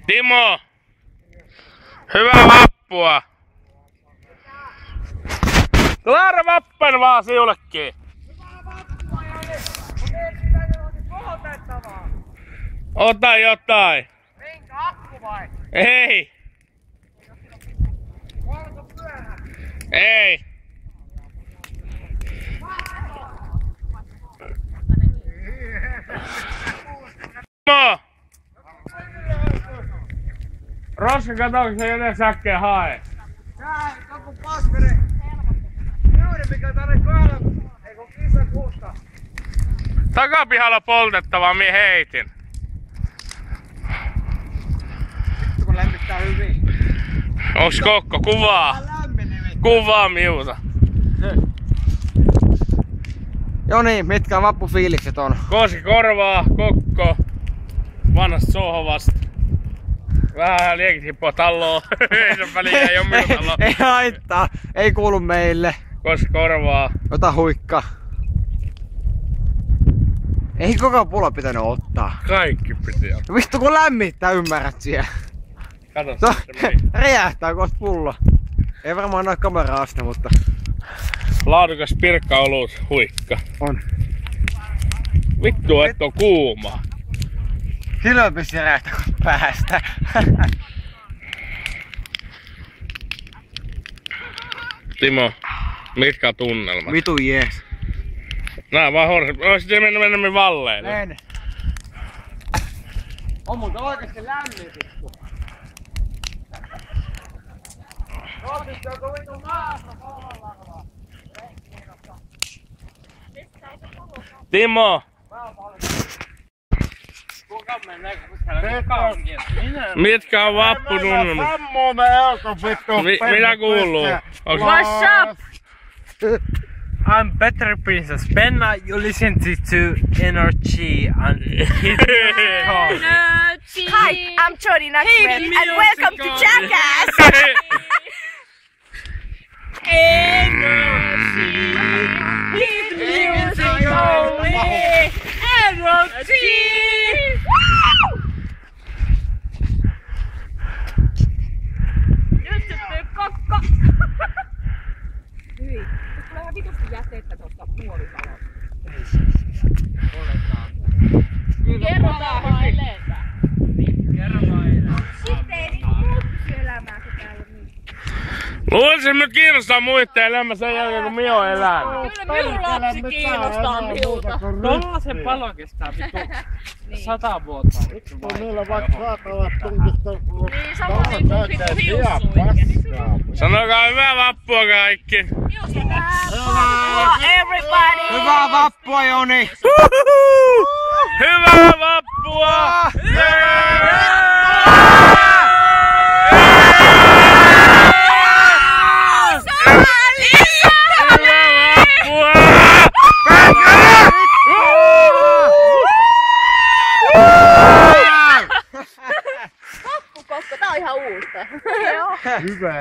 Timo! Hyvää vappua! Laara Vappen vaan siullekin! Hyvää vappua, Jani! Oteet sitä johonkin kohotettavaa! Ota jotain! Minkä akku vai? Ei! Valko pyörä? Ei! Timo! Roska, katsoinko se joten säkkeen hae? Tää kapu paskari! Juuri mikä tänne kohdalla, eikö kissa kuusta? Takapihalla poltettavaa mie heitin. Vittu kun lämmittää hyvin. Onks Kokko? Kuvaa! Kuvaa miuta. Joni, mitkä vappufiilikset on? Koski korvaa, Kokko. Vanhasta sohvasta. Vähän liekit hippua talloa. Ei se väliä, ei oo minun talo. Ei haittaa, ei kuulu meille. Koski korvaa. Ota huikka. Ei koko pullo pitänyt ottaa. Kaikki piti ottaa. Vittu kun lämmittää, ymmärrät siellä. Kato Se se meni. räjähtää kohta pullo. Ei varmaan näy kameraa asti, mutta Laadukas pirkkaolut huikka. on. Vittu, et on kuuma. Silloin pystyy räjähtää päästä. Timo, mitkä on tunnelmat? Vitu jees. Nää vaan horset. Oisit se mennä valleille. Men. On mutta oikeesti lämmin vittu. Oikeesti onko vittu maassa kohdalla? Timo! Mitkä on vapputunnelmat? Mitä kuuluu? What's up? I'm Better Princess. Benna, you listen to Energy and his song. Hi, I'm Jody Naxman, and welcome to Jackass! Energy, his music only. Energy. Nyt syttyy kokko! Hyi, nyt tulee ihan vitusti jätettä tosta muovitalosta. Kerrotaan vaan eletään. Sitten ei niinku muut pysy elämää kuin täällä niin. Luulisin nyt kiinnostaa muiden elämä sen jälkeen kun mie oon elänyt. Kyllä minun lapsi kiinnostaa miuta. Tollasen palo kestää vittu 100 vuotta. Niillä vaikka saatavat tunkista. Niin, sama niin kuin vittu hiussuikke. Sanokaa hyvää vappua kaikki. Everybody! Hyvää vappua, Joni! Hyvää vappua! Vappukokko, tää on ihan uutta. Joo. Hyvä.